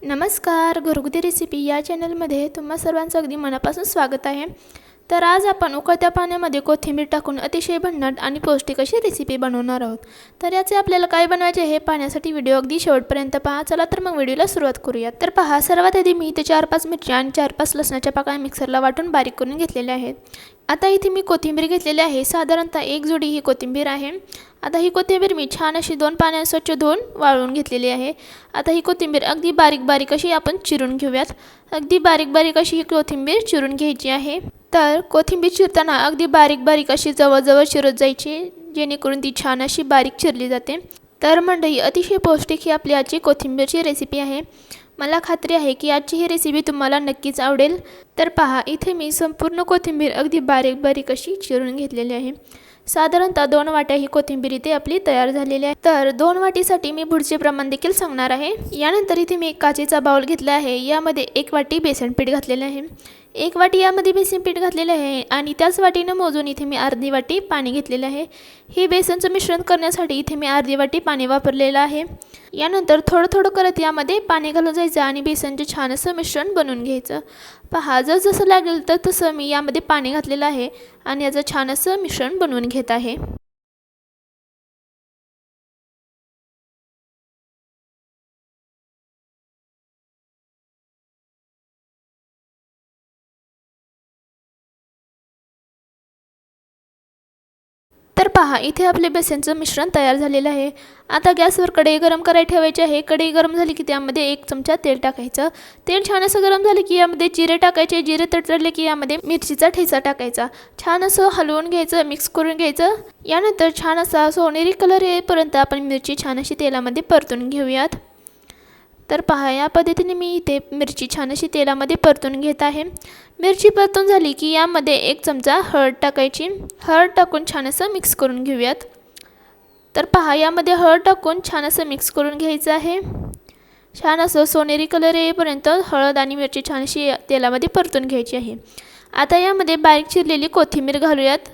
नमस्कार, घरगुती रेसिपी या चॅनलमध्ये तुम्हा सर्वांचं अगदी मनापासून स्वागत आहे। तर आज आपण उकळत्या पाण्यामध्ये कोथिंबीर टाकून अतिशय भन्नाट आणि पौष्टिक अशी रेसिपी बनवणार आहोत। तर याचे आपल्याला काय बनवायचे हे पाहण्यासाठी व्हिडिओ अगदी शेवटपर्यंत पहा। चला तर मग व्हिडिओला सुरुवात करूया। तर पहा, सर्वात आधी मी इथे 4-5 मिरच्या आणि 4-5 लसणाच्या पाकळ्या मिक्सरला वाटून बारीक करून घेतलेल्या आहेत। आता इथे मी कोथिंबीर घेतलेली आहे, साधारणतः एक जोडी ही कोथिंबीर आहे। आता ही कोथिंबीर मी छान अशी 2 पाण्याने स्वच्छ धुवून वाळवून घेतलेली आहे। आता ही कोथिंबीर अगदी बारीक अशी आपण चिरून घेऊयात। अगदी बारीक अशी ही कोथिंबीर चिरून घ्यायची आहे। तर कोथिंबीर चिरताना अगदी बारीक अशी जवळ चिरत जायची, जेणेकरून ती छान अशी बारीक चिरली जाते। तर मंडळी, अतिशय पौष्टिक ही आपली आजची कोथिंबीरची रेसिपी आहे। मला खात्री आहे की आजची ही रेसिपी तुम्हाला नक्कीच आवडेल। तर पहा, इथे मी संपूर्ण कोथिंबीर अगदी बारीक अशी चिरून घेतलेली आहे। साधारणतः 2 वाट्या ही कोथिंबीर इथे आपली तयार झालेली आहे। तर 2 वाटीसाठी मी पुढचे प्रमाण देखील सांगणार आहे। यानंतर इथे मी एक काचेचा बाउल घेतला आहे, यामध्ये 1 वाटी बेसन पीठ घातलेले आहे। 1 वाटी यामध्ये बेसन पीठ घातलेले आहे आणि त्याच वाटीने मोजून इथे मी अर्धी वाटी पाणी घेतलेले आहे। हे बेसनचं मिश्रण करण्यासाठी इथे मी अर्धी वाटी पाणी वापरलेलं आहे। यानंतर थोडं करत यामध्ये पाणी घालून जायचं आणि बेसनचे छान असं मिश्रण बनवून घ्यायचं। पहा, जसं लागेल तसं मी यामध्ये पाणी घातलेलं आहे आणि याचं छान असं मिश्रण बनवून घेत आहे। तर पहा, इथे आपले बेसनचं मिश्रण तयार झालेलं आहे। आता गॅसवर कढई गरम करायला ठेवायची आहे। कढई गरम झाली की त्यामध्ये 1 चमचा तेल टाकायचं। तेल छान असं गरम झाले की यामध्ये जिरे टाकायचे। जिरे तडतडले की यामध्ये मिरचीचा ठेचा टाकायचा। छान असं हलवून घ्यायचं, मिक्स करून घ्यायचं। यानंतर छान असा सोनेरी कलर येईपर्यंत आपण मिरची छान अशी तेलामध्ये परतून घेऊयात। तर पहा, या पद्धतीने मी इथे मिरची छान अशी तेलामध्ये परतून घेत आहे। मिरची परतून झाली की यामध्ये 1 चमचा हळद टाकायची। हळद टाकून छान असं मिक्स करून घेऊयात। तर पहा, यामध्ये हळद टाकून छान असं मिक्स करून घ्यायचं आहे। छान असं सोनेरी कलर येईपर्यंत हळद आणि मिरची छान अशी तेलामध्ये परतून घ्यायची आहे। आता यामध्ये बारीक चिरलेली कोथिंबीर घालूयात।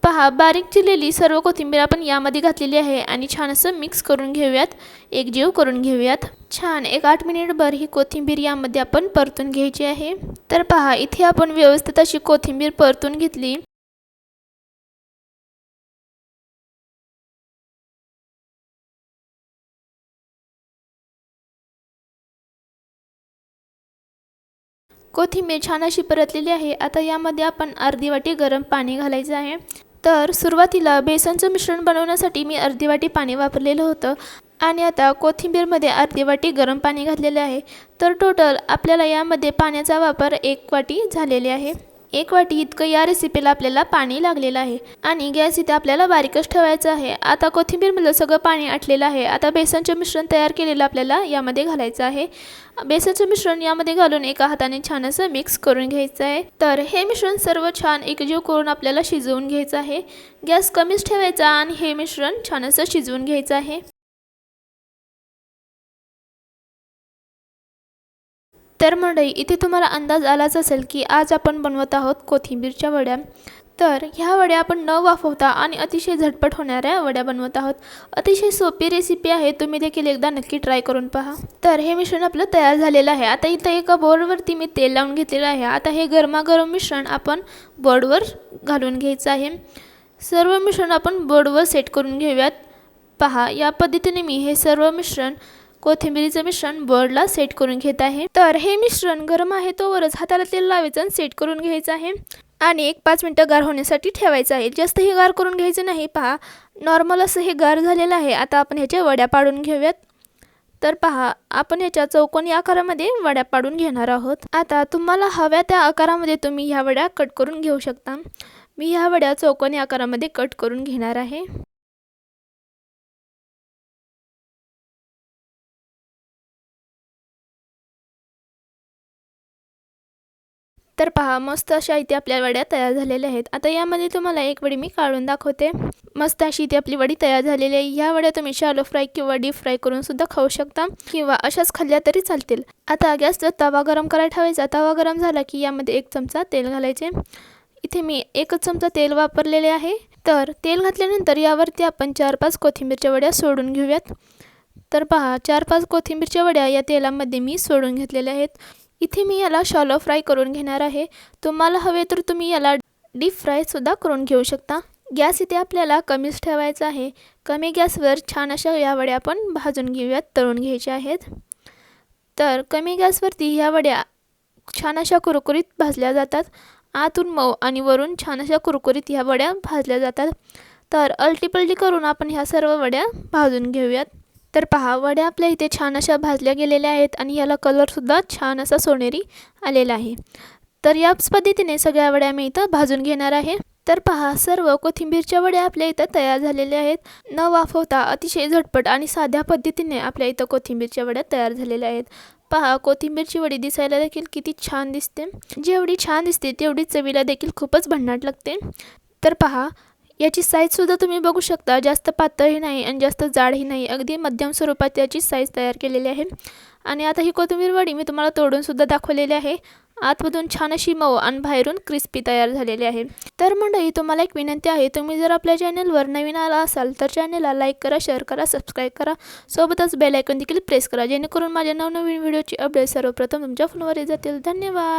पहा, बारीक चिरलेली सर्व कोथिंबीर आपण यामध्ये घातलेली आहे आणि छान असं मिक्स करून घेऊयात, एकजीव करून घेऊयात। छान 8 मिनिटभर ही कोथिंबीर यामध्ये आपण परतून घ्यायची आहे। तर पहा, इथे आपण व्यवस्थित अशी कोथिंबीर परतून घेतली। कोथिंबीर छान अशी परतलेली आहे। आता यामध्ये आपण अर्धी वाटी गरम पाणी घालायचं आहे। तर सुरुवातीला बेसनचं मिश्रण बनवण्यासाठी मी अर्धी वाटी पाणी वापरलेलं होतं आणि आता कोथिंबीरमध्ये अर्धी वाटी गरम पाणी घातलेले आहे। तर टोटल आपल्याला यामध्ये पाण्याचा वापर 1 वाटी झालेली आहे। 1 वाटी इतकं या रेसिपीला आपल्याला पाणी लागलेलं आहे आणि गॅस इथे आपल्याला बारीकच ठेवायचा आहे। आता कोथिंबीरमधलं सगळं पाणी आटलेलं आहे। आता बेसनचं मिश्रण तयार केलेलं आपल्याला यामध्ये घालायचं आहे। बेसनचं मिश्रण यामध्ये घालून एका हाताने छान असं मिक्स करून घ्यायचं आहे। तर हे मिश्रण सर्व छान एकजीव करून आपल्याला शिजवून घ्यायचं आहे। गॅस कमीच ठेवायचा आणि हे मिश्रण छान असं शिजवून घ्यायचं आहे। तर मंडळी, इथे तुम्हाला अंदाज आलाच असेल की आज आपण बनवत आहोत कोथिंबीरच्या वड्या। तर ह्या वड्या आपण न वाफवता आणि अतिशय झटपट होणाऱ्या वड्या बनवत आहोत। अतिशय सोपी रेसिपी आहे, तुम्ही देखील एकदा नक्की ट्राय करून पहा। तर हे मिश्रण आपलं तयार झालेलं आहे। आता इथे एका बोर्डवरती मी तेल लावून घेतलेलं आहे। आता हे गरमागरम मिश्रण आपण बोर्डवर घालून घ्यायचं आहे। सर्व मिश्रण आपण बोर्डवर सेट करून घेऊयात। पहा, या पद्धतीने मी हे सर्व मिश्रण कोथिंबीरीचं मिश्रण बोर्डला सेट करून घेत आहे। तर हे मिश्रण गरम आहे तोवरच हाताला तेल लावायचं आणि सेट करून घ्यायचं आहे आणि 1-5 मिनिटं गार होण्यासाठी ठेवायचं आहे। जास्त हे गार करून घ्यायचं नाही। पहा, नॉर्मल असं हे गार झालेलं आहे। आता आपण ह्याच्या वड्या पाडून घेऊयात। तर पहा, आपण ह्याच्या चौकोनी आकारामध्ये वड्या पाडून घेणार आहोत। आता तुम्हाला हव्या त्या आकारामध्ये तुम्ही ह्या वड्या कट करून घेऊ शकता। मी ह्या वड्या चौकोनी आकारामध्ये कट करून घेणार आहे। तर पहा, मस्त अशा इथे आपल्या वड्या तयार झालेल्या आहेत। आता यामध्ये तुम्हाला एक वडी मी काढून दाखवते। मस्त अशी इथे आपली वडी तयार झालेली आहे। ह्या वड्या तुम्ही शॅलो फ्राय किंवा डीप फ्राय करून सुद्धा खाऊ शकता किंवा अशाच खाल्ल्या तरी चालतील। आता गॅसवर तवा गरम करायला ठेवायचा। तवा गरम झाला की यामध्ये 1 चमचा तेल घालायचे। इथे मी 1च चमचा तेल वापरलेले आहे। तर तेल घातल्यानंतर यावरती आपण 4-5 कोथिंबीरच्या वड्या सोडून घेऊयात। तर पहा 4-5 कोथिंबीरच्या वड्या या तेलामध्ये मी सोडून घेतलेल्या आहेत. इथे मी याला शॅलो फ्राय करून घेणार आहे. तुम्हाला हवे तर तुम्ही याला डीप फ्रायसुद्धा करून घेऊ शकता. गॅस इथे आपल्याला कमीच ठेवायचा आहे. कमी गॅसवर छान अशा या वड्या आपण भाजून घेऊयात, तळून घ्यायच्या आहेत. तर कमी गॅसवरती ह्या वड्या छान अशा कुरकुरीत भाजल्या जातात. आतून मऊ आणि वरून छान अशा कुरकुरीत ह्या वड्या भाजल्या जातात. तर अलटीपलटी करून आपण ह्या सर्व वड्या भाजून घेऊयात. तर पहा वड्या आपल्या इथे छान अशा भाजल्या गेलेल्या आहेत आणि याला कलरसुद्धा छान असा सोनेरी आलेला आहे. तर याच पद्धतीने सगळ्या वड्या मी इथं भाजून घेणार आहे. तर पहा सर्व कोथिंबीरच्या वड्या आपल्या इथं तयार झालेल्या आहेत. न वाफवता अतिशय झटपट आणि साध्या पद्धतीने आपल्या इथं कोथिंबीरच्या वड्या तयार झालेल्या आहेत. पहा कोथिंबीरची वडी दिसायला देखील किती छान दिसते. जेवढी छान दिसते तेवढी चवीला देखील खूपच भन्नाट लागते. तर पहा याची साईजसुद्धा तुम्ही बघू शकता. जास्त पातळही नाही आणि जास्त जाडही नाही, अगदी मध्यम स्वरूपात याची साईज तयार केलेली आहे. आणि आता ही कोथिंबीर वडी मी तुम्हाला तोडूनसुद्धा दाखवलेली आहे. आतमधून छान अशी मऊ आणि बाहेरून क्रिस्पी तयार झालेली आहे. तर मंडळी तुम्हाला एक विनंती आहे, तुम्ही जर आपल्या चॅनलवर नवीन आला असाल तर चॅनलला लाईक करा, शेअर करा, सबस्क्राईब करा, सोबतच बेल आयकॉन देखील प्रेस करा, जेणेकरून माझ्या नवनवीन व्हिडिओची अपडेट सर्वप्रथम तुमच्या फोनवर येत जातील. धन्यवाद.